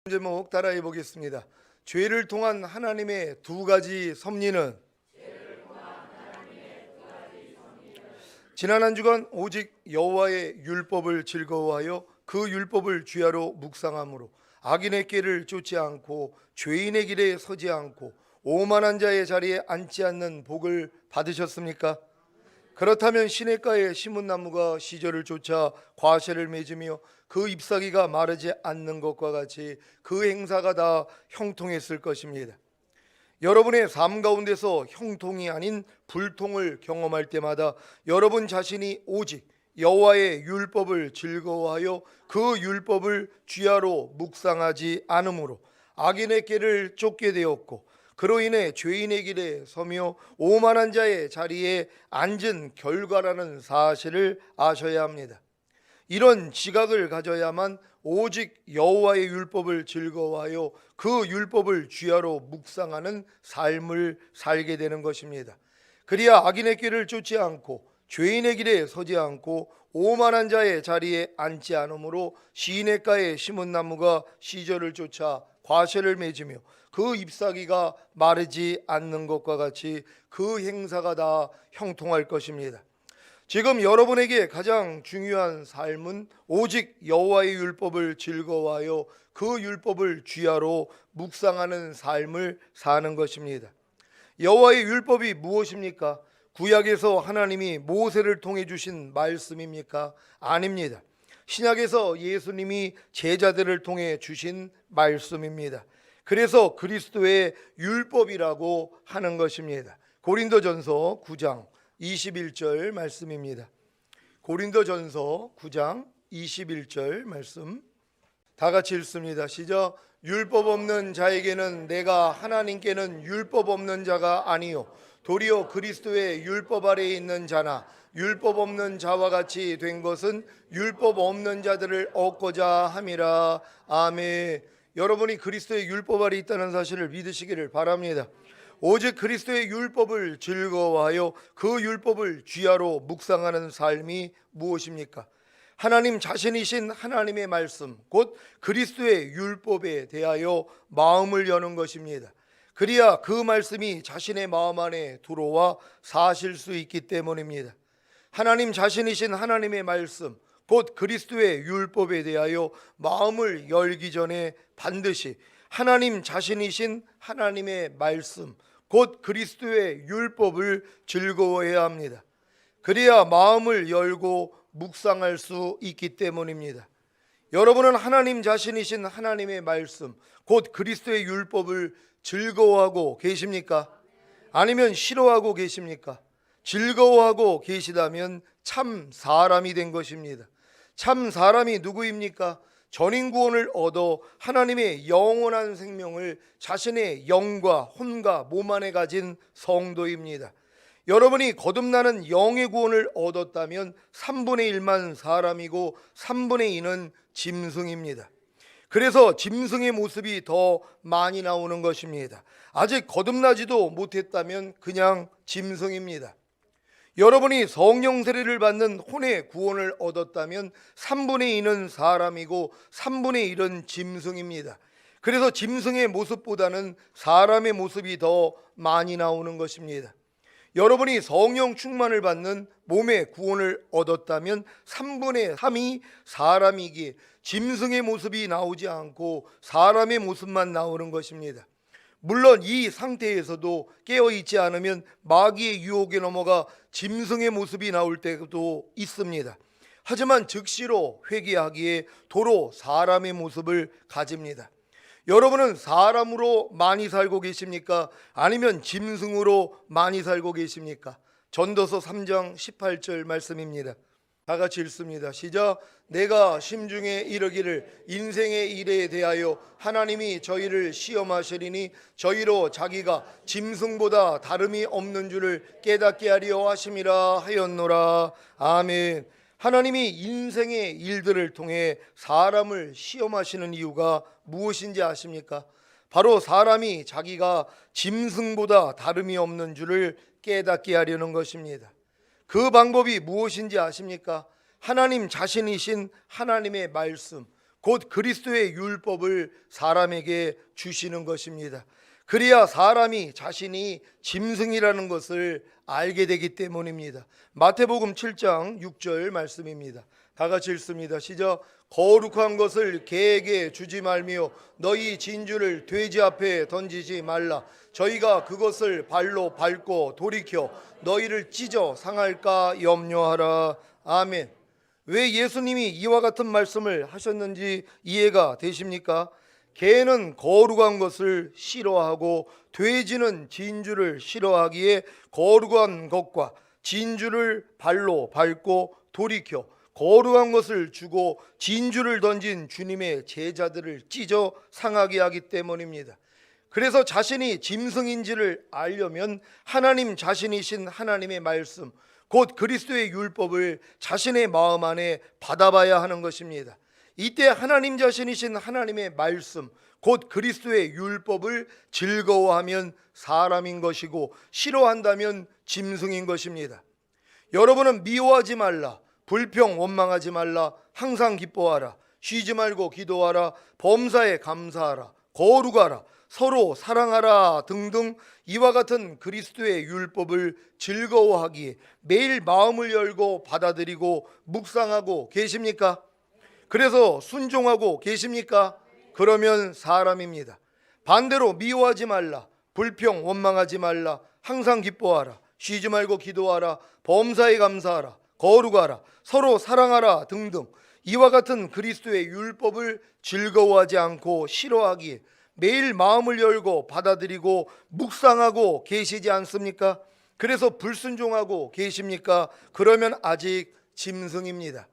제목 따라해 보겠습니다. 죄를 통한 하나님의 두 가지 섭리는 지난 한 주간 오직 여호와의 율법을 즐거워하여 그 율법을 주야로 묵상함으로 악인의 길을 쫓지 않고 죄인의 길에 서지 않고 오만한 자의 자리에 앉지 않는 복을 받으셨습니까? 그렇다면 시냇가에 심은 나무가 시절을 쫓아 과실을 맺으며 그 잎사귀가 마르지 않는 것과 같이 그 행사가 다 형통했을 것입니다. 여러분의 삶 가운데서 형통이 아닌 불통을 경험할 때마다 여러분 자신이 오직 여호와의 율법을 즐거워하여 그 율법을 주야로 묵상하지 않으므로 악인의 길을 쫓게 되었고 그로 인해 죄인의 길에 서며 오만한 자의 자리에 앉은 결과라는 사실을 아셔야 합니다. 이런 지각을 가져야만 오직 여호와의 율법을 즐거워하여 그 율법을 주야로 묵상하는 삶을 살게 되는 것입니다. 그리야 악인의 길을 쫓지 않고 죄인의 길에 서지 않고 오만한 자의 자리에 앉지 않으므로 시냇가에 심은 나무가 시절을 쫓아 과실을 맺으며 그 잎사귀가 마르지 않는 것과 같이 그 행사가 다 형통할 것입니다. 지금 여러분에게 가장 중요한 삶은 오직 여호와의 율법을 즐거워하여 그 율법을 주야로 묵상하는 삶을 사는 것입니다. 여호와의 율법이 무엇입니까? 구약에서 하나님이 모세를 통해 주신 말씀입니까? 아닙니다. 신약에서 예수님이 제자들을 통해 주신 말씀입니다. 그래서 그리스도의 율법이라고 하는 것입니다. 고린도전서 9장 21절 말씀입니다. 고린도전서 9장 21절 말씀 다 같이 읽습니다. 시작. 율법 없는 자에게는 내가 하나님께는 율법 없는 자가 아니요 도리어 그리스도의 율법 아래에 있는 자나 율법 없는 자와 같이 된 것은 율법 없는 자들을 얻고자 함이라. 아멘. 여러분이 그리스도의 율법 아래에 있다는 사실을 믿으시기를 바랍니다. 오직 그리스도의 율법을 즐거워하여 그 율법을 주야로 묵상하는 삶이 무엇입니까? 하나님 자신이신 하나님의 말씀 곧 그리스도의 율법에 대하여 마음을 여는 것입니다. 그리야 그 말씀이 자신의 마음 안에 들어와 사실 수 있기 때문입니다. 하나님 자신이신 하나님의 말씀 곧 그리스도의 율법에 대하여 마음을 열기 전에 반드시 하나님 자신이신 하나님의 말씀 곧 그리스도의 율법을 즐거워해야 합니다. 그래야 마음을 열고 묵상할 수 있기 때문입니다. 여러분은 하나님 자신이신 하나님의 말씀 곧 그리스도의 율법을 즐거워하고 계십니까? 아니면 싫어하고 계십니까? 즐거워하고 계시다면 참 사람이 된 것입니다. 참 사람이 누구입니까? 전인구원을 얻어 하나님의 영원한 생명을 자신의 영과 혼과 몸 안에 가진 성도입니다. 여러분이 거듭나는 영의 구원을 얻었다면 3분의 1만 사람이고 3분의 2는 짐승입니다. 그래서 짐승의 모습이 더 많이 나오는 것입니다. 아직 거듭나지도 못했다면 그냥 짐승입니다. 여러분이 성령 세례를 받는 혼의 구원을 얻었다면 3분의 2는 사람이고 3분의 1은 짐승입니다. 그래서 짐승의 모습보다는 사람의 모습이 더 많이 나오는 것입니다. 여러분이 성령 충만을 받는 몸의 구원을 얻었다면 3분의 3이 사람이기에 짐승의 모습이 나오지 않고 사람의 모습만 나오는 것입니다. 물론 이 상태에서도 깨어있지 않으면 마귀의 유혹에 넘어가 짐승의 모습이 나올 때도 있습니다. 하지만 즉시로 회개하기에 도로 사람의 모습을 가집니다. 여러분은 사람으로 많이 살고 계십니까? 아니면 짐승으로 많이 살고 계십니까? 전도서 3장 18절 말씀입니다. 다 같이 읽습니다. 시작. 내가 심중에 이르기를 인생의 일에 대하여 하나님이 저희를 시험하시리니 저희로 자기가 짐승보다 다름이 없는 줄을 깨닫게 하려 하심이라 하였노라. 아멘. 하나님이 인생의 일들을 통해 사람을 시험하시는 이유가 무엇인지 아십니까? 바로 사람이 자기가 짐승보다 다름이 없는 줄을 깨닫게 하려는 것입니다. 그 방법이 무엇인지 아십니까? 하나님 자신이신 하나님의 말씀 곧 그리스도의 율법을 사람에게 주시는 것입니다. 그래야 사람이 자신이 짐승이라는 것을 알게 되기 때문입니다. 마태복음 7장 6절 말씀입니다. 다 같이 읽습니다. 시작. 거룩한 것을 개에게 주지 말며 너희 진주를 돼지 앞에 던지지 말라. 저희가 그것을 발로 밟고 돌이켜 너희를 찢어 상할까 염려하라. 아멘. 왜 예수님이 이와 같은 말씀을 하셨는지 이해가 되십니까? 개는 거룩한 것을 싫어하고 돼지는 진주를 싫어하기에 거룩한 것과 진주를 발로 밟고 돌이켜 거룩한 것을 주고 진주를 던진 주님의 제자들을 찢어 상하게 하기 때문입니다. 그래서 자신이 짐승인지를 알려면 하나님 자신이신 하나님의 말씀, 곧 그리스도의 율법을 자신의 마음 안에 받아봐야 하는 것입니다. 이때 하나님 자신이신 하나님의 말씀, 곧 그리스도의 율법을 즐거워하면 사람인 것이고 싫어한다면 짐승인 것입니다. 여러분은 미워하지 말라, 불평 원망하지 말라, 항상 기뻐하라, 쉬지 말고 기도하라, 범사에 감사하라, 거룩하라, 서로 사랑하라 등등 이와 같은 그리스도의 율법을 즐거워하기에 매일 마음을 열고 받아들이고 묵상하고 계십니까? 그래서 순종하고 계십니까? 그러면 사람입니다. 반대로 미워하지 말라, 불평 원망하지 말라, 항상 기뻐하라, 쉬지 말고 기도하라, 범사에 감사하라, 거룩하라, 서로 사랑하라 등등 이와 같은 그리스도의 율법을 즐거워하지 않고 싫어하기에 매일 마음을 열고 받아들이고 묵상하고 계시지 않습니까? 그래서 불순종하고 계십니까? 그러면 아직 짐승입니다.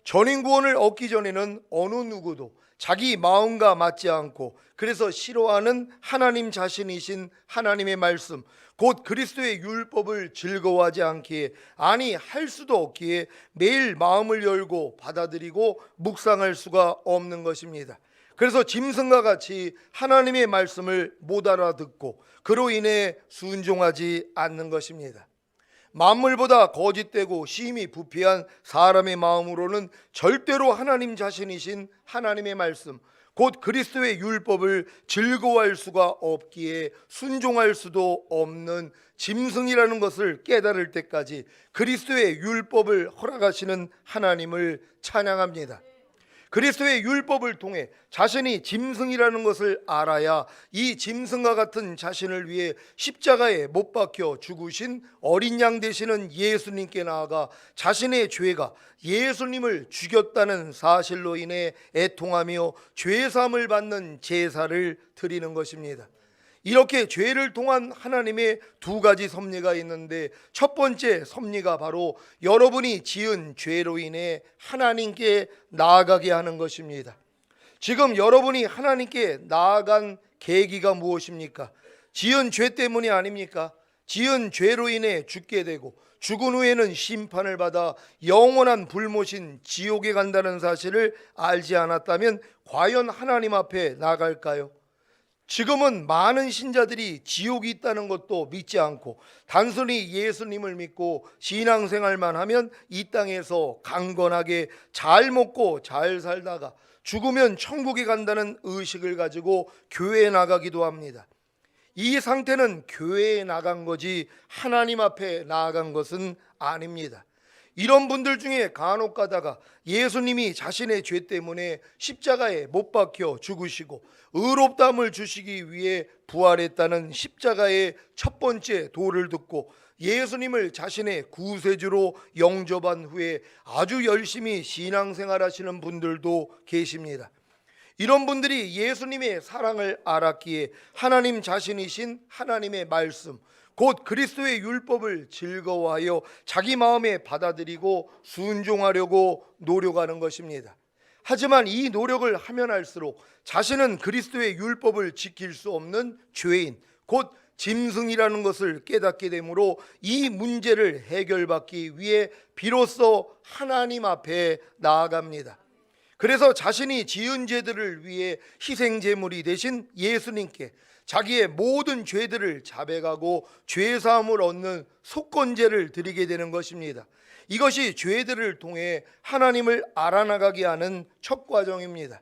전인구원을 얻기 전에는 어느 누구도 자기 마음과 맞지 않고 그래서 싫어하는 하나님 자신이신 하나님의 말씀, 곧 그리스도의 율법을 즐거워하지 않기에, 아니 할 수도 없기에 매일 마음을 열고 받아들이고 묵상할 수가 없는 것입니다. 그래서 짐승과 같이 하나님의 말씀을 못 알아듣고 그로 인해 순종하지 않는 것입니다. 만물보다 거짓되고 심히 부패한 사람의 마음으로는 절대로 하나님 자신이신 하나님의 말씀, 곧 그리스도의 율법을 즐거워할 수가 없기에 순종할 수도 없는 짐승이라는 것을 깨달을 때까지 그리스도의 율법을 허락하시는 하나님을 찬양합니다. 그리스도의 율법을 통해 자신이 짐승이라는 것을 알아야 이 짐승과 같은 자신을 위해 십자가에 못 박혀 죽으신 어린 양 되시는 예수님께 나아가 자신의 죄가 예수님을 죽였다는 사실로 인해 애통하며 죄사함을 받는 제사를 드리는 것입니다. 이렇게 죄를 통한 하나님의 두 가지 섭리가 있는데, 첫 번째 섭리가 바로 여러분이 지은 죄로 인해 하나님께 나아가게 하는 것입니다. 지금 여러분이 하나님께 나아간 계기가 무엇입니까? 지은 죄 때문이 아닙니까? 지은 죄로 인해 죽게 되고 죽은 후에는 심판을 받아 영원한 불못인 지옥에 간다는 사실을 알지 않았다면 과연 하나님 앞에 나갈까요? 지금은 많은 신자들이 지옥이 있다는 것도 믿지 않고 단순히 예수님을 믿고 신앙생활만 하면 이 땅에서 강건하게 잘 먹고 잘 살다가 죽으면 천국에 간다는 의식을 가지고 교회에 나가기도 합니다. 이 상태는 교회에 나간 거지 하나님 앞에 나아간 것은 아닙니다. 이런 분들 중에 간혹 가다가 예수님이 자신의 죄 때문에 십자가에 못 박혀 죽으시고 의롭다함을 주시기 위해 부활했다는 십자가의 첫 번째 도를 듣고 예수님을 자신의 구세주로 영접한 후에 아주 열심히 신앙생활 하시는 분들도 계십니다. 이런 분들이 예수님의 사랑을 알았기에 하나님 자신이신 하나님의 말씀, 곧 그리스도의 율법을 즐거워하여 자기 마음에 받아들이고 순종하려고 노력하는 것입니다. 하지만 이 노력을 하면 할수록 자신은 그리스도의 율법을 지킬 수 없는 죄인, 곧 짐승이라는 것을 깨닫게 되므로 이 문제를 해결받기 위해 비로소 하나님 앞에 나아갑니다. 그래서 자신이 지은 죄들을 위해 희생제물이 되신 예수님께 자기의 모든 죄들을 자백하고 죄사함을 얻는 속건제를 드리게 되는 것입니다. 이것이 죄들을 통해 하나님을 알아나가게 하는 첫 과정입니다.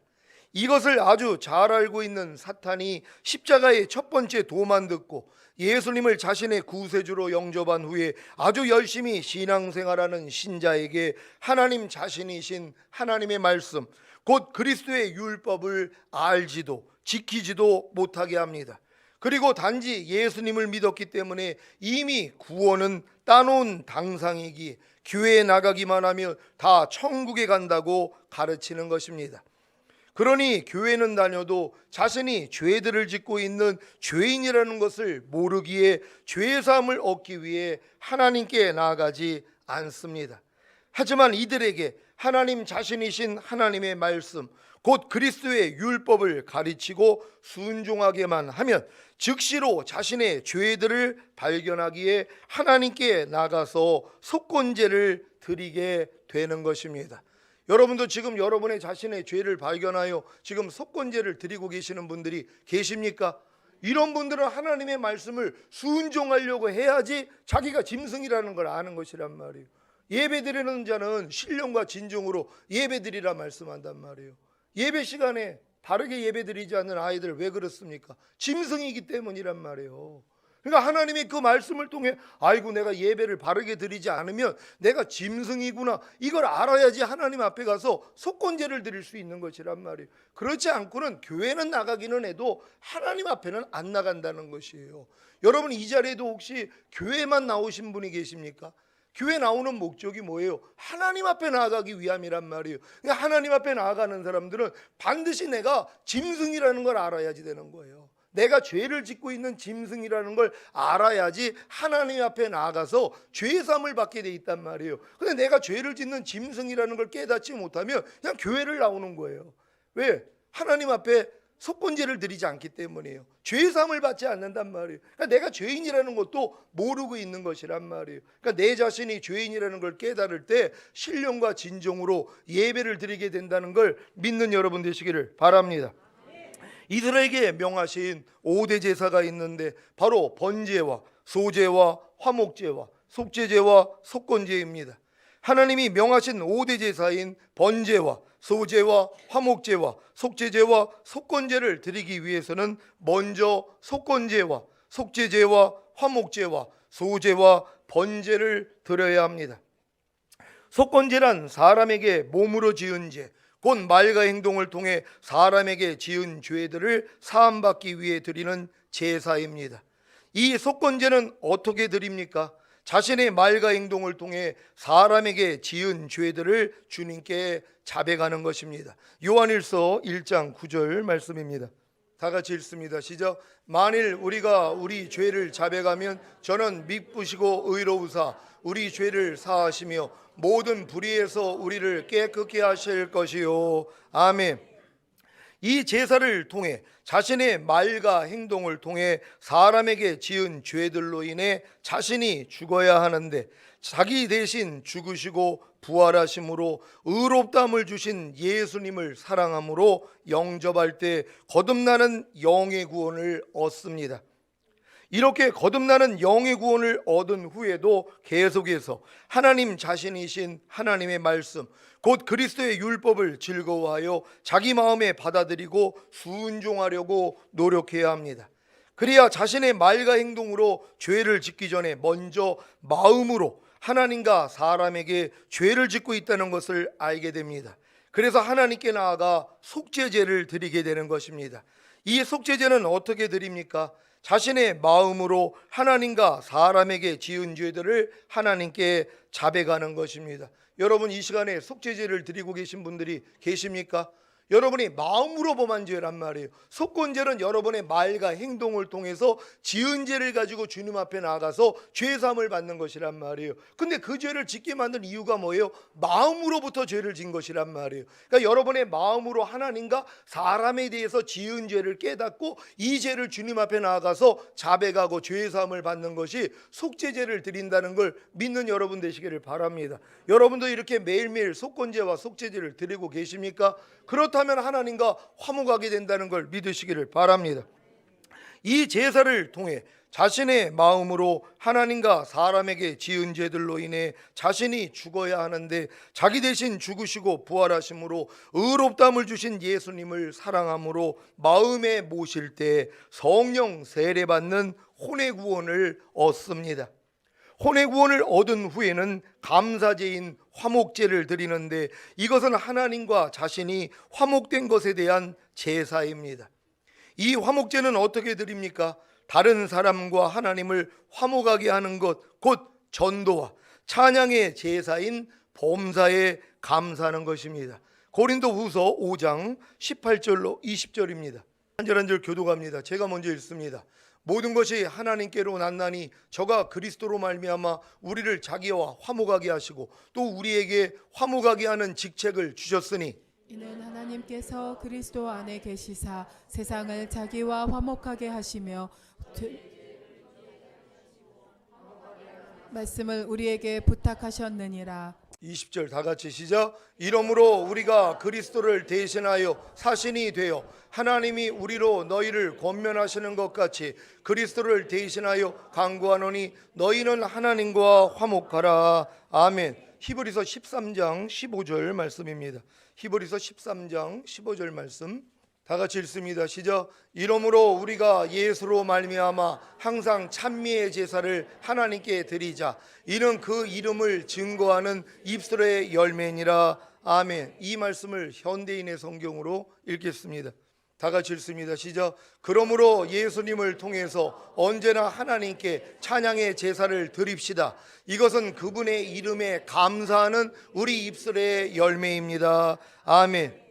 이것을 아주 잘 알고 있는 사탄이 십자가의 첫 번째 도만 듣고 예수님을 자신의 구세주로 영접한 후에 아주 열심히 신앙생활하는 신자에게 하나님 자신이신 하나님의 말씀, 곧 그리스도의 율법을 알지도 지키지도 못하게 합니다. 그리고 단지 예수님을 믿었기 때문에 이미 구원은 따놓은 당상이기에 교회에 나가기만 하면 다 천국에 간다고 가르치는 것입니다. 그러니 교회는 다녀도 자신이 죄들을 짓고 있는 죄인이라는 것을 모르기에 죄사함을 얻기 위해 하나님께 나아가지 않습니다. 하지만 이들에게 하나님 자신이신 하나님의 말씀, 곧 그리스도의 율법을 가르치고 순종하게만 하면 즉시로 자신의 죄들을 발견하기에 하나님께 나가서 속건제를 드리게 되는 것입니다. 여러분도 지금 여러분의 자신의 죄를 발견하여 지금 속건제를 드리고 계시는 분들이 계십니까? 이런 분들은 하나님의 말씀을 순종하려고 해야지 자기가 짐승이라는 걸 아는 것이란 말이에요. 예배드리는 자는 신령과 진정으로 예배드리라 말씀한단 말이에요. 예배 시간에 바르게 예배드리지 않는 아이들 왜 그렇습니까? 짐승이기 때문이란 말이에요. 그러니까 하나님이 그 말씀을 통해 아이고 내가 예배를 바르게 드리지 않으면 내가 짐승이구나, 이걸 알아야지 하나님 앞에 가서 속건제를 드릴 수 있는 것이란 말이에요. 그렇지 않고는 교회는 나가기는 해도 하나님 앞에는 안 나간다는 것이에요. 여러분 이 자리에도 혹시 교회만 나오신 분이 계십니까? 교회 나오는 목적이 뭐예요? 하나님 앞에 나아가기 위함이란 말이에요. 그러니까 하나님 앞에 나아가는 사람들은 반드시 내가 짐승이라는 걸 알아야지 되는 거예요. 내가 죄를 짓고 있는 짐승이라는 걸 알아야지 하나님 앞에 나아가서 죄사함을 받게 돼 있단 말이에요. 근데 내가 죄를 짓는 짐승이라는 걸 깨닫지 못하면 그냥 교회를 나오는 거예요. 왜? 하나님 앞에 속건제를 드리지 않기 때문이에요. 죄사함을 받지 않는단 말이에요. 그러니까 내가 죄인이라는 것도 모르고 있는 것이란 말이에요. 그러니까 내 자신이 죄인이라는 걸 깨달을 때 신령과 진정으로 예배를 드리게 된다는 걸 믿는 여러분 되시기를 바랍니다. 이들에게 명하신 5대 제사가 있는데 바로 번제와 소제와 화목제와 속제제와 속건제입니다. 하나님이 명하신 5대 제사인 번제와 소제와 화목제와 속제제와 속건제를 드리기 위해서는 먼저 속건제와 속제제와 화목제와 소제와 번제를 드려야 합니다. 속건제란 사람에게 몸으로 지은 죄, 곧 말과 행동을 통해 사람에게 지은 죄들을 사함받기 위해 드리는 제사입니다. 이 속건제는 어떻게 드립니까? 자신의 말과 행동을 통해 사람에게 지은 죄들을 주님께 자백하는 것입니다. 요한일서 1장 9절 말씀입니다. 다 같이 읽습니다. 시작. 만일 우리가 우리 죄를 자백하면 저는 미쁘시고 의로우사 우리 죄를 사하시며 모든 불의에서 우리를 깨끗게 하실 것이요. 아멘. 이 제사를 통해 자신의 말과 행동을 통해 사람에게 지은 죄들로 인해 자신이 죽어야 하는데 자기 대신 죽으시고 부활하심으로 의롭다함을 주신 예수님을 사랑함으로 영접할 때 거듭나는 영의 구원을 얻습니다. 이렇게 거듭나는 영의 구원을 얻은 후에도 계속해서 하나님 자신이신 하나님의 말씀, 곧 그리스도의 율법을 즐거워하여 자기 마음에 받아들이고 순종하려고 노력해야 합니다. 그래야 자신의 말과 행동으로 죄를 짓기 전에 먼저 마음으로 하나님과 사람에게 죄를 짓고 있다는 것을 알게 됩니다. 그래서 하나님께 나아가 속죄제를 드리게 되는 것입니다. 이 속죄제는 어떻게 드립니까? 자신의 마음으로 하나님과 사람에게 지은 죄들을 하나님께 자백하는 것입니다. 여러분 이 시간에 속죄제를 드리고 계신 분들이 계십니까? 여러분이 마음으로 범한 죄란 말이에요. 속건제는 여러분의 말과 행동을 통해서 지은 죄를 가지고 주님 앞에 나가서 죄사함을 받는 것이란 말이에요. 근데 그 죄를 짓게 만든 이유가 뭐예요? 마음으로부터 죄를 진 것이란 말이에요. 그러니까 여러분의 마음으로 하나님과 사람에 대해서 지은 죄를 깨닫고 이 죄를 주님 앞에 나가서 자백하고 죄사함을 받는 것이 속죄제를 드린다는 걸 믿는 여러분 되시기를 바랍니다. 여러분도 이렇게 매일매일 속건제와 속죄제를 드리고 계십니까? 그렇다면 하나님과 화목하게 된다는 걸 믿으시기를 바랍니다. 이 제사를 통해 자신의 마음으로 하나님과 사람에게 지은 죄들로 인해 자신이 죽어야 하는데 자기 대신 죽으시고 부활하심으로 의롭다함을 주신 예수님을 사랑함으로 마음에 모실 때 성령 세례받는 혼의 구원을 얻습니다. 혼의 구원을 얻은 후에는 감사제인 화목제를 드리는데 이것은 하나님과 자신이 화목된 것에 대한 제사입니다. 이 화목제는 어떻게 드립니까? 다른 사람과 하나님을 화목하게 하는 것, 곧 전도와 찬양의 제사인 범사에 감사하는 것입니다. 고린도후서 5장 18절로 20절입니다. 한 절 한 절 교독합니다. 제가 먼저 읽습니다. 모든 것이 하나님께로 났나니 저가 그리스도로 말미암아 우리를 자기와 화목하게 하시고 또 우리에게 화목하게 하는 직책을 주셨으니 이는 하나님께서 그리스도 안에 계시사 세상을 자기와 화목하게 하시며 말씀을 우리에게 부탁하셨느니라. 20절 다 같이 시작. 이러므로 우리가 그리스도를 대신하여 사신이 되어 하나님이 우리로 너희를 권면하시는 것 같이 그리스도를 대신하여 간구하노니 너희는 하나님과 화목하라. 아멘. 히브리서 13장 15절 말씀입니다. 히브리서 13장 15절 말씀 다 같이 읽습니다. 시작. 이러므로 우리가 예수로 말미암아 항상 찬미의 제사를 하나님께 드리자. 이는 그 이름을 증거하는 입술의 열매니라. 아멘. 이 말씀을 현대인의 성경으로 읽겠습니다. 다 같이 읽습니다. 시작. 그러므로 예수님을 통해서 언제나 하나님께 찬양의 제사를 드립시다. 이것은 그분의 이름에 감사하는 우리 입술의 열매입니다. 아멘.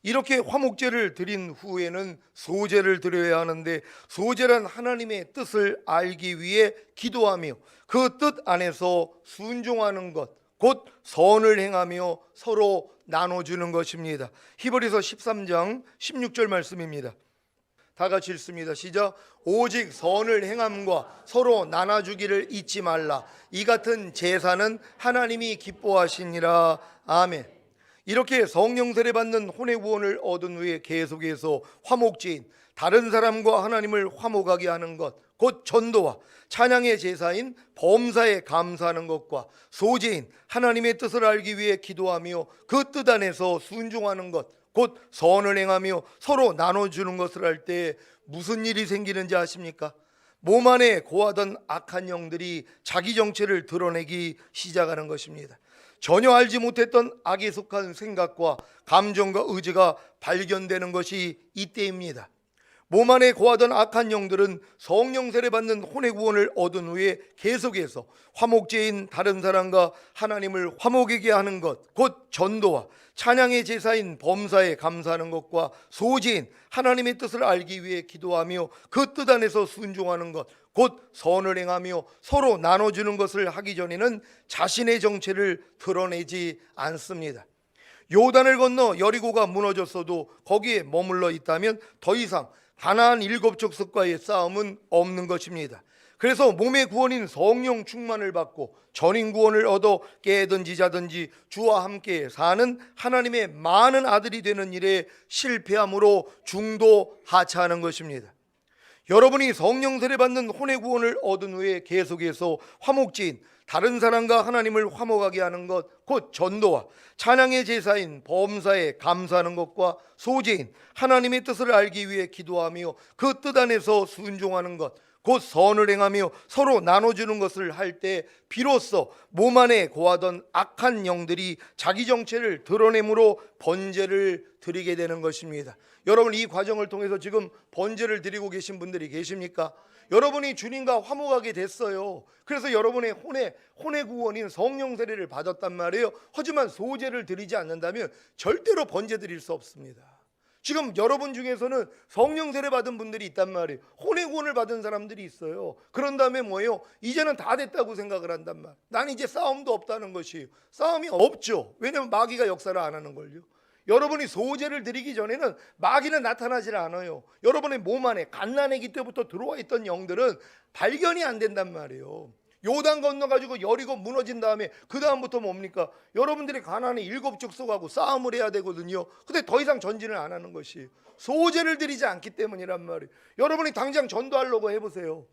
이렇게 화목제를 드린 후에는 소제를 드려야 하는데 소제란 하나님의 뜻을 알기 위해 기도하며 그 뜻 안에서 순종하는 것, 곧 선을 행하며 서로 나눠주는 것입니다. 히브리서 13장 16절 말씀입니다. 다 같이 읽습니다. 시작. 오직 선을 행함과 서로 나눠주기를 잊지 말라. 이 같은 제사는 하나님이 기뻐하시니라. 아멘. 이렇게 성령 세례 받는 혼의 구원을 얻은 후에 계속해서 화목제인 다른 사람과 하나님을 화목하게 하는 것, 곧 전도와 찬양의 제사인 범사에 감사하는 것과 소제인 하나님의 뜻을 알기 위해 기도하며 그 뜻 안에서 순종하는 것, 곧 선을 행하며 서로 나눠주는 것을 할 때 무슨 일이 생기는지 아십니까? 몸 안에 고하던 악한 영들이 자기 정체를 드러내기 시작하는 것입니다. 전혀 알지 못했던 악에 속한 생각과 감정과 의지가 발견되는 것이 이때입니다. 몸 안에 고하던 악한 영들은 성령 세례 받는 혼의 구원을 얻은 후에 계속해서 화목제인 다른 사람과 하나님을 화목하게 하는 것, 곧 전도와 찬양의 제사인 범사에 감사하는 것과 소제인 하나님의 뜻을 알기 위해 기도하며 그 뜻 안에서 순종하는 것, 곧 선을 행하며 서로 나눠주는 것을 하기 전에는 자신의 정체를 드러내지 않습니다. 요단을 건너 여리고가 무너졌어도 거기에 머물러 있다면 더 이상 가나안 7족속과의 싸움은 없는 것입니다. 그래서 몸의 구원인 성령 충만을 받고 전인 구원을 얻어 깨든지 자든지 주와 함께 사는 하나님의 많은 아들이 되는 일에 실패함으로 중도 하차하는 것입니다. 여러분이 성령 세례 받는 혼의 구원을 얻은 후에 계속해서 화목제인 다른 사람과 하나님을 화목하게 하는 것, 곧 전도와 찬양의 제사인 범사에 감사하는 것과 소제인 하나님의 뜻을 알기 위해 기도하며 그 뜻 안에서 순종하는 것, 곧 선을 행하며 서로 나눠주는 것을 할 때 비로소 몸 안에 고하던 악한 영들이 자기 정체를 드러내므로 번제를 드리게 되는 것입니다. 여러분, 이 과정을 통해서 지금 번제를 드리고 계신 분들이 계십니까? 여러분이 주님과 화목하게 됐어요. 그래서 여러분의 혼의 구원인 성령 세례를 받았단 말이에요. 하지만 소제를 드리지 않는다면 절대로 번제 드릴 수 없습니다. 지금 여러분 중에서는 성령 세례 받은 분들이 있단 말이에요. 혼의 구원을 받은 사람들이 있어요. 그런 다음에 뭐예요? 이제는 다 됐다고 생각을 한단 말이에요. 난 이제 싸움도 없다는 것이에요. 싸움이 없죠. 왜냐하면 마귀가 역사를 안 하는 걸요. 여러분이 소제를 드리기 전에는 마귀는 나타나질 않아요. 여러분의 몸 안에 갓난아기 때부터 들어와 있던 영들은 발견이 안 된단 말이에요. 요단 건너가지고 여리고 무너진 다음에 그 다음부터 뭡니까? 여러분들이 가나안의 7족속하고 싸움을 해야 되거든요. 근데 더 이상 전진을 안 하는 것이 소제를 드리지 않기 때문이란 말이에요. 여러분이 당장 전도하려고 해보세요.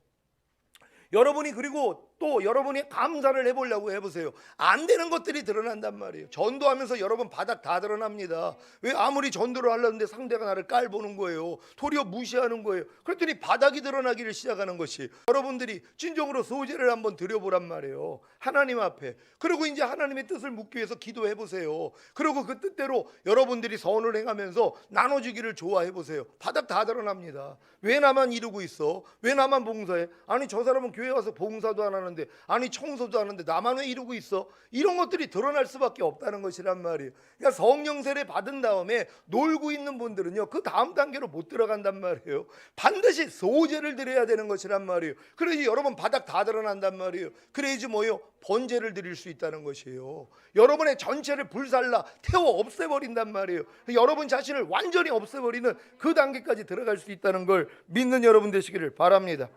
여러분이 그리고 또 여러분이 감사를 해보려고 해보세요. 안 되는 것들이 드러난단 말이에요. 전도하면서 여러분 바닥 다 드러납니다. 왜? 아무리 전도를 하려는데 상대가 나를 깔보는 거예요. 도리어 무시하는 거예요. 그랬더니 바닥이 드러나기를 시작하는 것이, 여러분들이 진정으로 소제를 한번 드려보란 말이에요, 하나님 앞에. 그리고 이제 하나님의 뜻을 묻기 위해서 기도해 보세요. 그리고 그 뜻대로 여러분들이 선을 행하면서 나눠주기를 좋아해 보세요. 바닥 다 드러납니다. 왜 나만 이루고 있어? 왜 나만 봉사해? 아니 저 사람은 교회 와서 봉사도 안 하는데, 아니 청소도 하는데 나만 왜 이루고 있어? 이런 것들이 드러날 수밖에 없다는 것이란 말이에요. 그러니까 성령 세례 받은 다음에 놀고 있는 분들은요, 그 다음 단계로 못 들어간단 말이에요. 반드시 소제를 드려야 되는 것이란 말이에요. 그래야지 여러분 바닥 다 드러난단 말이에요. 그래야지 뭐요? 번제를 드릴 수 있다는 것이에요. 여러분의 전체를 불살라 태워 없애버린단 말이에요. 여러분 자신을 완전히 없애버리는 그 단계까지 들어갈 수 있다는 걸 믿는 여러분 되시기를 바랍니다.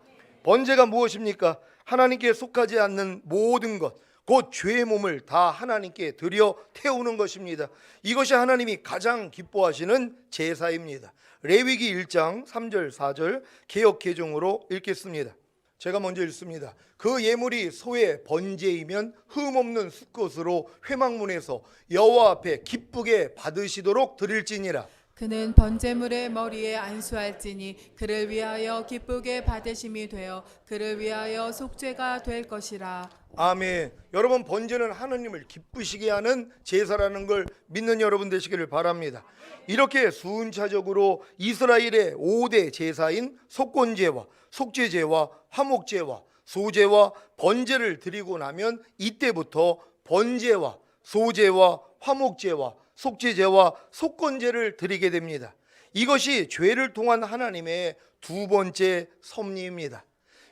번제가 무엇입니까? 하나님께 속하지 않는 모든 것, 곧 죄의 몸을 다 하나님께 드려 태우는 것입니다. 이것이 하나님이 가장 기뻐하시는 제사입니다. 레위기 1장 3절 4절 개역 개정으로 읽겠습니다. 제가 먼저 읽습니다. 그 예물이 소의 번제이면 흠없는 수컷으로 회막문에서 여호와 앞에 기쁘게 받으시도록 드릴지니라. 그는 번제물의 머리에 안수할지니 그를 위하여 기쁘게 받으심이 되어 그를 위하여 속죄가 될 것이라. 아멘. 여러분, 번제는 하나님을 기쁘시게 하는 제사라는 걸 믿는 여러분 되시기를 바랍니다. 이렇게 순차적으로 이스라엘의 5대 제사인 속건제와 속죄제와 화목제와 소제와 번제를 드리고 나면 이때부터 번제와 소제와 화목제와 속죄제와 속건제를 드리게 됩니다. 이것이 죄를 통한 하나님의 두 번째 섭리입니다.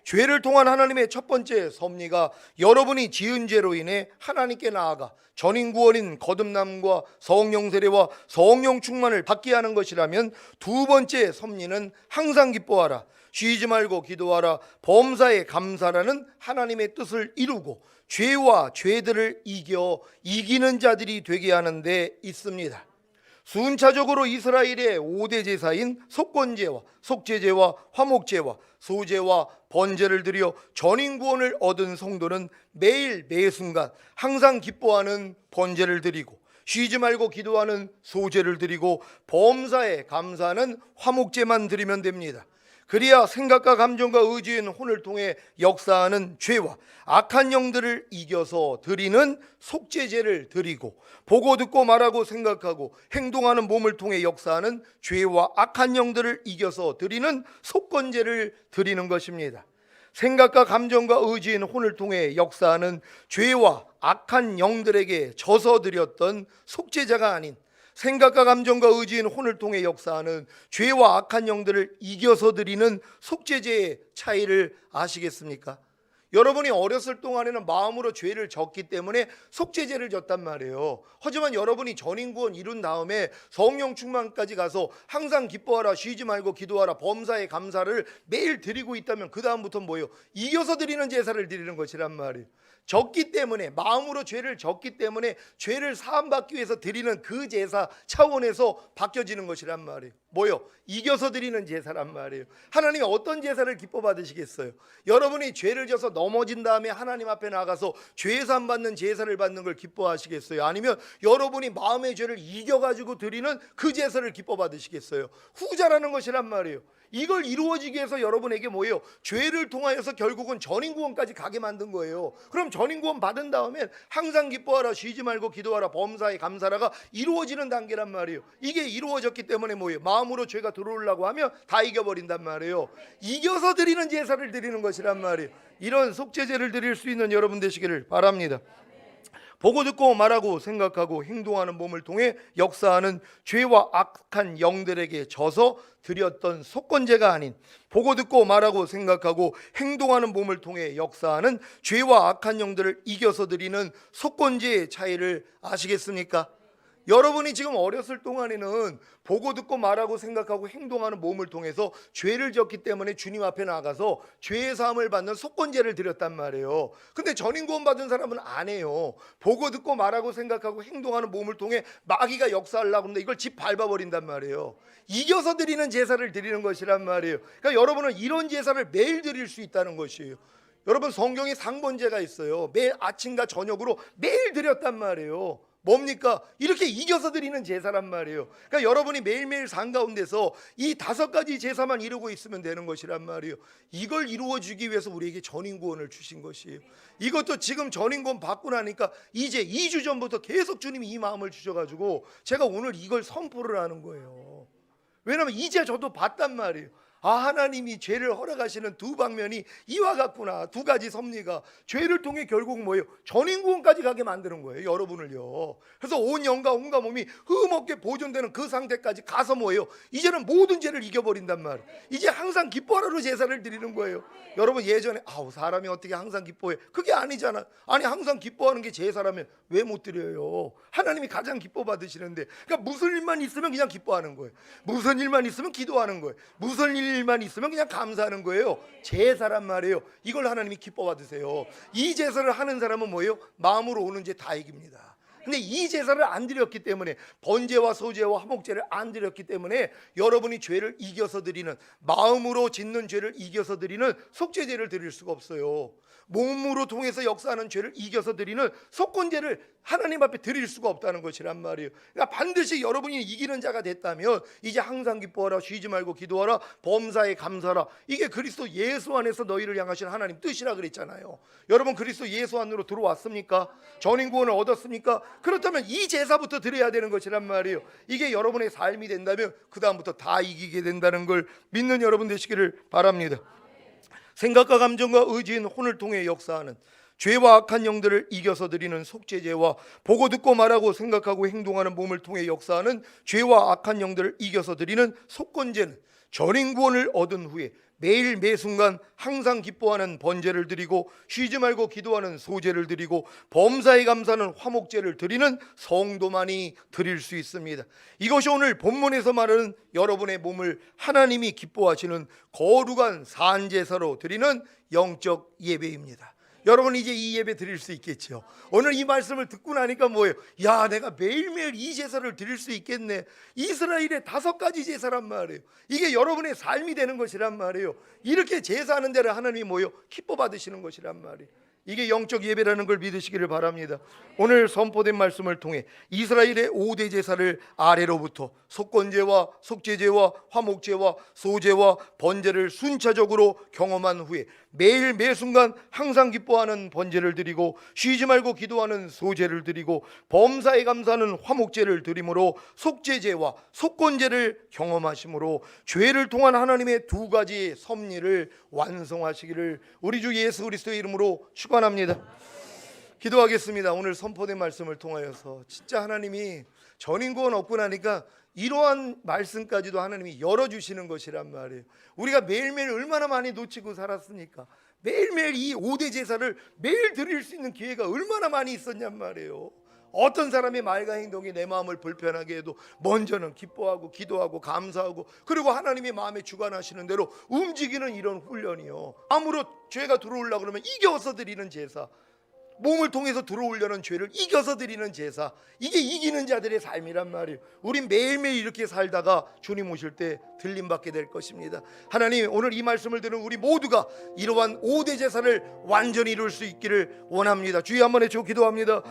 죄를 통한 하나님의 첫 번째 섭리가 여러분이 지은 죄로 인해 하나님께 나아가 전인구원인 거듭남과 성령 세례와 성령 충만을 받게 하는 것이라면, 두 번째 섭리는 항상 기뻐하라, 쉬지 말고 기도하라, 범사에 감사라는 하나님의 뜻을 이루고 죄와 죄들을 이기는 자들이 되게 하는 데 있습니다. 순차적으로 이스라엘의 5대 제사인 속건제와 속죄제와 화목제와 소제와 번제를 드려 전인구원을 얻은 성도는 매일 매순간 항상 기뻐하는 번제를 드리고 쉬지 말고 기도하는 소제를 드리고 범사에 감사하는 화목제만 드리면 됩니다. 그리야 생각과 감정과 의지인 혼을 통해 역사하는 죄와 악한 영들을 이겨서 드리는 속죄제를 드리고, 보고 듣고 말하고 생각하고 행동하는 몸을 통해 역사하는 죄와 악한 영들을 이겨서 드리는 속건제를 드리는 것입니다. 생각과 감정과 의지인 혼을 통해 역사하는 죄와 악한 영들에게 져서 드렸던 속죄자가 아닌, 생각과 감정과 의지인 혼을 통해 역사하는 죄와 악한 영들을 이겨서 드리는 속죄제의 차이를 아시겠습니까? 여러분이 어렸을 동안에는 마음으로 죄를 졌기 때문에 속죄제를 졌단 말이에요. 하지만 여러분이 전인구원 이룬 다음에 성령 충만까지 가서 항상 기뻐하라, 쉬지 말고 기도하라, 범사에 감사를 매일 드리고 있다면 그 다음부터는 뭐예요? 이겨서 드리는 제사를 드리는 것이란 말이에요. 졌기 때문에, 마음으로 죄를 졌기 때문에 죄를 사함받기 위해서 드리는 그 제사 차원에서 바뀌어지는 것이란 말이에요. 뭐요? 이겨서 드리는 제사란 말이에요. 하나님이 어떤 제사를 기뻐 받으시겠어요? 여러분이 죄를 져서 넘어진 다음에 하나님 앞에 나가서 죄사함 받는 제사를 받는 걸 기뻐하시겠어요? 아니면 여러분이 마음의 죄를 이겨가지고 드리는 그 제사를 기뻐 받으시겠어요? 후자라는 것이란 말이에요. 이걸 이루어지기 위해서 여러분에게 뭐예요? 죄를 통하여서 결국은 전인구원까지 가게 만든 거예요. 그럼 전인구원 받은 다음에 항상 기뻐하라, 쉬지 말고 기도하라, 범사에 감사라가 이루어지는 단계란 말이에요. 이게 이루어졌기 때문에 뭐예요? 마음으로 죄가 들어오려고 하면 다 이겨버린단 말이에요. 이겨서 드리는 제사를 드리는 것이란 말이에요. 이런 속죄제를 드릴 수 있는 여러분 되시기를 바랍니다. 보고 듣고 말하고 생각하고 행동하는 몸을 통해 역사하는 죄와 악한 영들에게 져서 드렸던 속건제가 아닌, 보고 듣고 말하고 생각하고 행동하는 몸을 통해 역사하는 죄와 악한 영들을 이겨서 드리는 속건제의 차이를 아시겠습니까? 여러분이 지금 어렸을 동안에는 보고 듣고 말하고 생각하고 행동하는 몸을 통해서 죄를 졌기 때문에 주님 앞에 나가서 죄의 사함을 받는 속건제를 드렸단 말이에요. 근데 전인구원 받은 사람은 안 해요. 보고 듣고 말하고 생각하고 행동하는 몸을 통해 마귀가 역사하려고 하는데 이걸 집 밟아버린단 말이에요. 이겨서 드리는 제사를 드리는 것이란 말이에요. 그러니까 여러분은 이런 제사를 매일 드릴 수 있다는 것이에요. 여러분 성경에 상번제가 있어요. 매일 아침과 저녁으로 매일 드렸단 말이에요. 뭡니까? 이렇게 이겨서 드리는 제사란 말이에요. 그러니까 여러분이 매일매일 산 가운데서 이 5가지 제사만 이루고 있으면 되는 것이란 말이에요. 이걸 이루어주기 위해서 우리에게 전인구원을 주신 것이에요. 이것도 지금 전인구원 받고 나니까 이제 2주 전부터 계속 주님이 이 마음을 주셔가지고 제가 오늘 이걸 선포를 하는 거예요. 왜냐하면 이제 저도 봤단 말이에요. 아, 하나님이 죄를 허락하시는 두 방면이 이와 같구나. 2가지 섭리가 죄를 통해 결국 뭐예요? 전인구원까지 가게 만드는 거예요, 여러분을요. 그래서 온 영과 온과 몸이 흠없게 보존되는 그 상태까지 가서 뭐예요? 이제는 모든 죄를 이겨버린단 말이에요. 이제 항상 기뻐하러 제사를 드리는 거예요. 여러분 예전에 아우 사람이 어떻게 항상 기뻐해? 그게 아니잖아. 아니 항상 기뻐하는 게 제사라면 왜 못 드려요? 하나님이 가장 기뻐 받으시는데. 그러니까 무슨 일만 있으면 그냥 기뻐하는 거예요. 무슨 일만 있으면 기도하는 거예요. 무슨 일만 있으면 그냥 감사하는 거예요. 제사란 말이에요. 이걸 하나님이 기뻐 받으세요. 이 제사를 하는 사람은 뭐예요? 마음으로 오는 죄 다 이깁니다. 근데 이 제사를 안 드렸기 때문에, 번제와 소제와 화목제를 안 드렸기 때문에 여러분이 죄를 이겨서 드리는, 마음으로 짓는 죄를 이겨서 드리는 속죄제를 드릴 수가 없어요. 몸으로 통해서 역사하는 죄를 이겨서 드리는 속건제를 하나님 앞에 드릴 수가 없다는 것이란 말이에요. 그러니까 반드시 여러분이 이기는 자가 됐다면 이제 항상 기뻐하라, 쉬지 말고 기도하라, 범사에 감사하라. 이게 그리스도 예수 안에서 너희를 향하신 하나님 뜻이라 그랬잖아요. 여러분 그리스도 예수 안으로 들어왔습니까? 전인구원을 얻었습니까? 그렇다면 이 제사부터 드려야 되는 것이란 말이에요. 이게 여러분의 삶이 된다면 그 다음부터 다 이기게 된다는 걸 믿는 여러분 되시기를 바랍니다. 생각과 감정과 의지인 혼을 통해 역사하는 죄와 악한 영들을 이겨서 드리는 속죄제와 보고 듣고 말하고 생각하고 행동하는 몸을 통해 역사하는 죄와 악한 영들을 이겨서 드리는 속건제는 전인구원을 얻은 후에 매일 매순간 항상 기뻐하는 번제를 드리고 쉬지 말고 기도하는 소제를 드리고 범사에 감사하는 화목제를 드리는 성도만이 드릴 수 있습니다. 이것이 오늘 본문에서 말하는 여러분의 몸을 하나님이 기뻐하시는 거룩한 산제사로 드리는 영적 예배입니다. 여러분 이제 이 예배 드릴 수 있겠죠. 오늘 이 말씀을 듣고 나니까 뭐예요? 야, 내가 매일매일 이 제사를 드릴 수 있겠네. 이스라엘의 5가지 제사란 말이에요. 이게 여러분의 삶이 되는 것이란 말이에요. 이렇게 제사하는 데를 하나님이 뭐예요? 기뻐 받으시는 것이란 말이에요. 이게 영적 예배라는 걸 믿으시기를 바랍니다. 오늘 선포된 말씀을 통해 이스라엘의 5대 제사를 아래로부터 속건제와 속죄제와 화목제와 소제와 번제를 순차적으로 경험한 후에 매일 매순간 항상 기뻐하는 번제를 드리고 쉬지 말고 기도하는 소제를 드리고 범사에 감사하는 화목제를 드림으로 속죄제와 속건제를 경험하심으로 죄를 통한 하나님의 2가지 섭리를 완성하시기를 우리 주 예수 그리스도의 이름으로 축원합니다. 기도하겠습니다. 오늘 선포된 말씀을 통하여서 진짜 하나님이 전인구원 얻고 나니까 이러한 말씀까지도 하나님이 열어주시는 것이란 말이에요. 우리가 매일매일 얼마나 많이 놓치고 살았습니까? 매일매일 이 5대 제사를 매일 드릴 수 있는 기회가 얼마나 많이 있었냔 말이에요. 어떤 사람의 말과 행동이 내 마음을 불편하게 해도 먼저는 기뻐하고 기도하고 감사하고 그리고 하나님의 마음에 주관하시는 대로 움직이는 이런 훈련이요. 아무로 죄가 들어오려고 그러면 이겨서 드리는 제사, 몸을 통해서 들어오려는 죄를 이겨서 드리는 제사, 이게 이기는 자들의 삶이란 말이에요. 우린 매일매일 이렇게 살다가 주님 오실 때 들림받게 될 것입니다. 하나님 오늘 이 말씀을 들은 우리 모두가 이러한 5대 제사를 완전히 이룰 수 있기를 원합니다. 주여 한번 해주고 기도합니다.